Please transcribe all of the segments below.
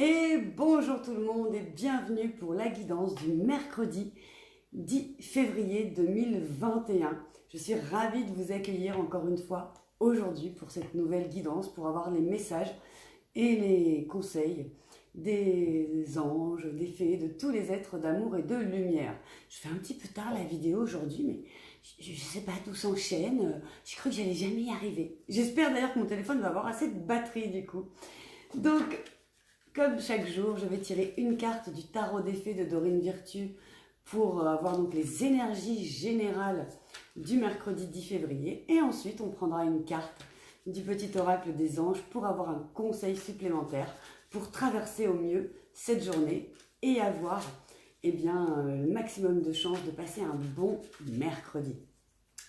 Et bonjour tout le monde et bienvenue pour la guidance du mercredi 10 février 2021. Je suis ravie de vous accueillir encore une fois aujourd'hui pour cette nouvelle guidance, pour avoir les messages et les conseils des anges, des fées, de tous les êtres d'amour et de lumière. Je fais un petit peu tard la vidéo aujourd'hui, mais je ne sais pas, tout s'enchaîne. J'ai cru que j'allais jamais y arriver. J'espère d'ailleurs que mon téléphone va avoir assez de batterie du coup. Donc, comme chaque jour, je vais tirer une carte du tarot des fées de Dorine Virtue pour avoir donc les énergies générales du mercredi 10 février. Et ensuite, on prendra une carte du petit oracle des anges pour avoir un conseil supplémentaire pour traverser au mieux cette journée et avoir le maximum de chances de passer un bon mercredi.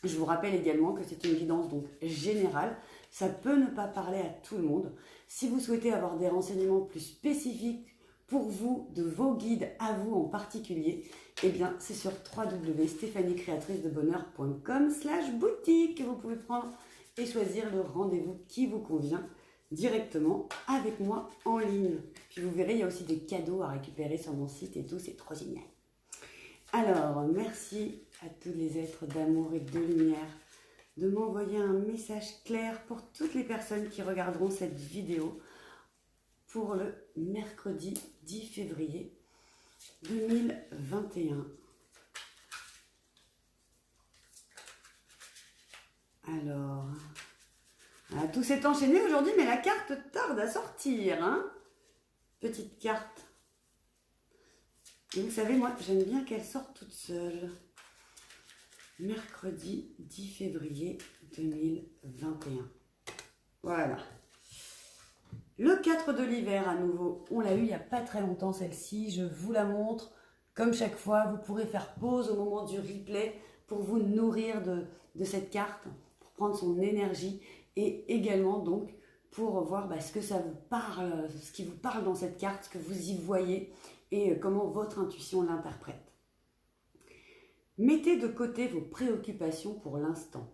Je vous rappelle également que c'est une guidance donc générale. Ça peut ne pas parler à tout le monde. Si vous souhaitez avoir des renseignements plus spécifiques pour vous, de vos guides à vous en particulier, eh bien c'est sur www.stephaniecreatricedebonheur.com/boutique que vous pouvez prendre et choisir le rendez-vous qui vous convient directement avec moi en ligne. Puis vous verrez, il y a aussi des cadeaux à récupérer sur mon site et tout, c'est trop génial. Alors, merci à tous les êtres d'amour et de lumière de m'envoyer un message clair pour toutes les personnes qui regarderont cette vidéo pour le mercredi 10 février 2021. Alors, tout s'est enchaîné aujourd'hui, mais la carte tarde à sortir, hein. Petite carte. Et vous savez, moi, j'aime bien qu'elle sorte toute seule. Mercredi 10 février 2021. Voilà. Le 4 de l'hiver à nouveau. On l'a eu il n'y a pas très longtemps celle-ci. Je vous la montre. Comme chaque fois, vous pourrez faire pause au moment du replay pour vous nourrir de cette carte, pour prendre son énergie et également donc pour voir ce que ça vous parle, ce qui vous parle dans cette carte, ce que vous y voyez et comment votre intuition l'interprète. Mettez de côté vos préoccupations pour l'instant.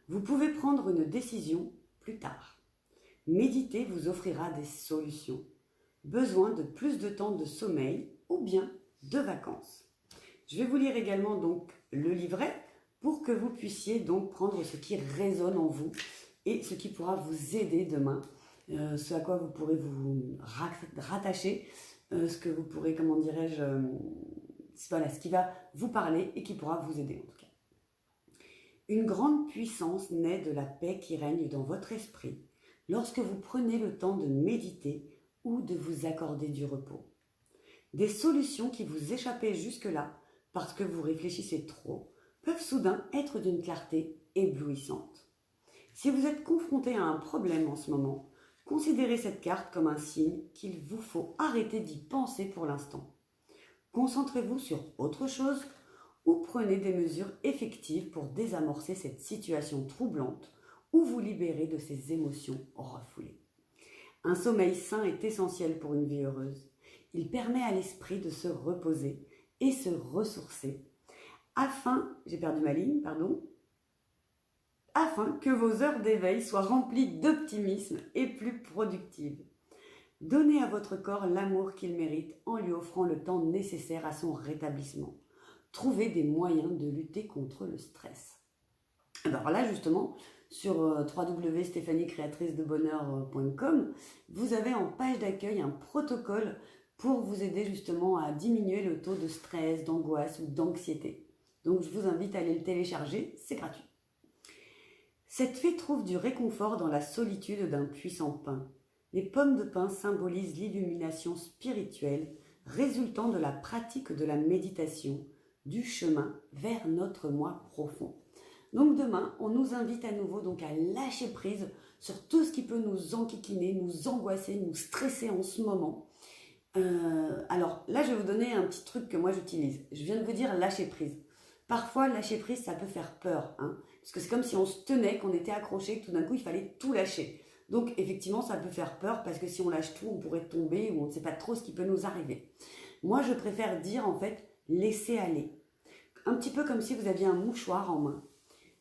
Vous pouvez prendre une décision plus tard. Méditer vous offrira des solutions. Besoin de plus de temps de sommeil ou bien de vacances. Je vais vous lire également donc le livret pour que vous puissiez donc prendre ce qui résonne en vous et ce qui pourra vous aider demain, ce à quoi vous pourrez vous rattacher, ce que vous pourrez, comment dirais-je, voilà, ce qui va vous parler et qui pourra vous aider en tout cas. Une grande puissance naît de la paix qui règne dans votre esprit lorsque vous prenez le temps de méditer ou de vous accorder du repos. Des solutions qui vous échappaient jusque-là parce que vous réfléchissez trop peuvent soudain être d'une clarté éblouissante. Si vous êtes confronté à un problème en ce moment, considérez cette carte comme un signe qu'il vous faut arrêter d'y penser pour l'instant. Concentrez-vous sur autre chose ou prenez des mesures effectives pour désamorcer cette situation troublante ou vous libérer de ces émotions refoulées. Un sommeil sain est essentiel pour une vie heureuse. Il permet à l'esprit de se reposer et se ressourcer afin que vos heures d'éveil soient remplies d'optimisme et plus productives. Donnez à votre corps l'amour qu'il mérite en lui offrant le temps nécessaire à son rétablissement. Trouvez des moyens de lutter contre le stress. Alors là, justement, sur www.stephaniecreatricedebonheur.com, vous avez en page d'accueil un protocole pour vous aider justement à diminuer le taux de stress, d'angoisse ou d'anxiété. Donc je vous invite à aller le télécharger, c'est gratuit. Cette fée trouve du réconfort dans la solitude d'un puissant pin. Les pommes de pin symbolisent l'illumination spirituelle résultant de la pratique de la méditation, du chemin vers notre moi profond. Donc demain, on nous invite à nouveau donc à lâcher prise sur tout ce qui peut nous enquiquiner, nous angoisser, nous stresser en ce moment. Alors là, je vais vous donner un petit truc que moi j'utilise. Je viens de vous dire lâcher prise. Parfois, lâcher prise, ça peut faire peur, hein, parce que c'est comme si on se tenait, qu'on était accroché, que tout d'un coup, il fallait tout lâcher. Donc, effectivement, ça peut faire peur, parce que si on lâche tout, on pourrait tomber, ou on ne sait pas trop ce qui peut nous arriver. Moi, je préfère dire, en fait, laisser aller. Un petit peu comme si vous aviez un mouchoir en main.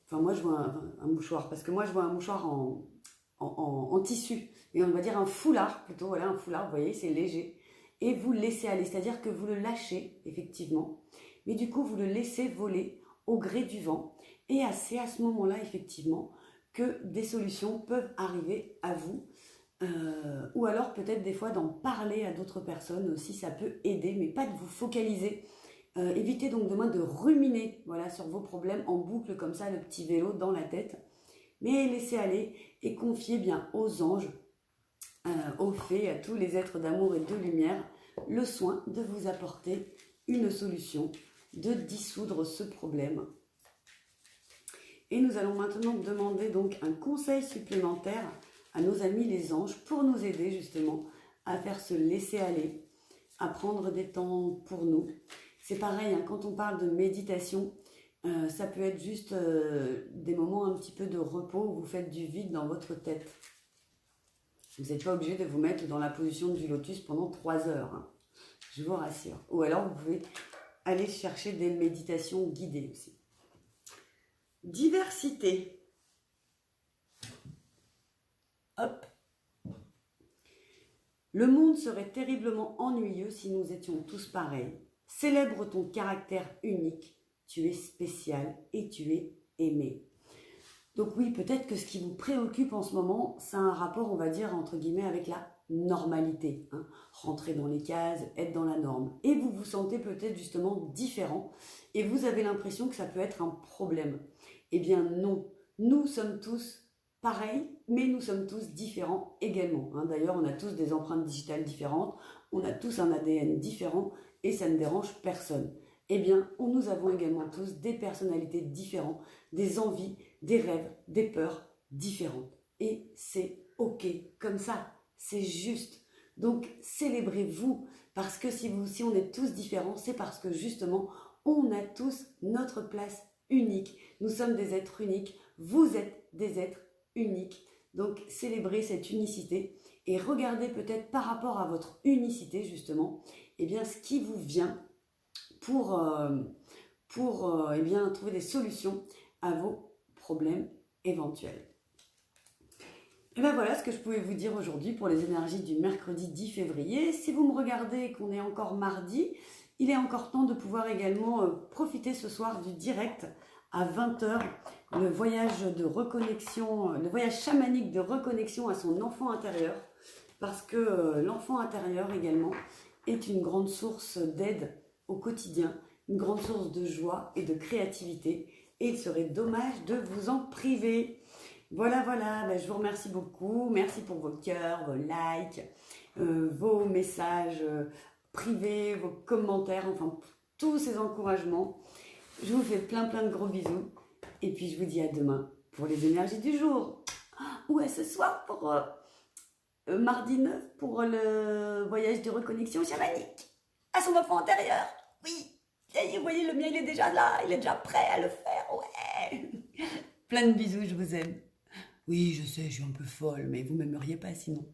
Enfin, moi, je vois un mouchoir, parce que moi, je vois un mouchoir en tissu. et on va dire un foulard plutôt, voilà, un foulard, vous voyez, c'est léger, et vous laissez aller, c'est-à-dire que vous le lâchez, effectivement, mais du coup, vous le laissez voler au gré du vent, et c'est à ce moment-là, effectivement, que des solutions peuvent arriver à vous, ou alors peut-être des fois d'en parler à d'autres personnes aussi, ça peut aider, mais pas de vous focaliser. Évitez donc demain de ruminer, voilà, sur vos problèmes en boucle comme ça, le petit vélo dans la tête, mais laissez aller et confiez bien aux anges, aux fées, à tous les êtres d'amour et de lumière, le soin de vous apporter une solution, de dissoudre ce problème. Et nous allons maintenant demander donc un conseil supplémentaire à nos amis les anges pour nous aider justement à faire se laisser aller, à prendre des temps pour nous. C'est pareil, hein, quand on parle de méditation, ça peut être juste des moments un petit peu de repos où vous faites du vide dans votre tête. Vous n'êtes pas obligé de vous mettre dans la position du lotus pendant 3 heures, hein, je vous rassure. Ou alors vous pouvez aller chercher des méditations guidées aussi. Diversité. Hop. Le monde serait terriblement ennuyeux si nous étions tous pareils. Célèbre ton caractère unique. Tu es spécial et tu es aimé. Donc oui, peut-être que ce qui vous préoccupe en ce moment, c'est un rapport, on va dire, entre guillemets, avec la normalité. Hein. Rentrer dans les cases, être dans la norme. Et vous vous sentez peut-être justement différent et vous avez l'impression que ça peut être un problème. Eh bien non, nous sommes tous pareils, mais nous sommes tous différents également. Hein. D'ailleurs, on a tous des empreintes digitales différentes, on a tous un ADN différent et ça ne dérange personne. Eh bien, nous avons également tous des personnalités différentes, des envies, des rêves, des peurs différentes. Et c'est ok comme ça, c'est juste. Donc, célébrez-vous, parce que si on est tous différents, c'est parce que justement, on a tous notre place unique. Nous sommes des êtres uniques, vous êtes des êtres uniques. Donc, célébrez cette unicité et regardez peut-être par rapport à votre unicité, justement, eh bien, ce qui vous vient pour eh bien, trouver des solutions à vos problèmes éventuels. Et bien voilà ce que je pouvais vous dire aujourd'hui pour les énergies du mercredi 10 février. Si vous me regardez et qu'on est encore mardi, il est encore temps de pouvoir également profiter ce soir du direct à 20h, le voyage de reconnexion, le voyage chamanique de reconnexion à son enfant intérieur, parce que l'enfant intérieur également est une grande source d'aide au quotidien, une grande source de joie et de créativité, et il serait dommage de vous en priver. Voilà, ben, je vous remercie beaucoup, merci pour vos cœurs, vos likes, vos messages privés, vos commentaires, enfin tous ces encouragements. Je vous fais plein de gros bisous, et puis je vous dis à demain pour les énergies du jour, ou à ce soir pour mardi 9 pour le voyage de reconnexion chamanique à son enfant intérieur. Oui, vous voyez, le mien il est déjà là, il est déjà prêt à le faire, ouais. Plein de bisous, je vous aime. Oui, je sais, je suis un peu folle, mais vous m'aimeriez pas sinon.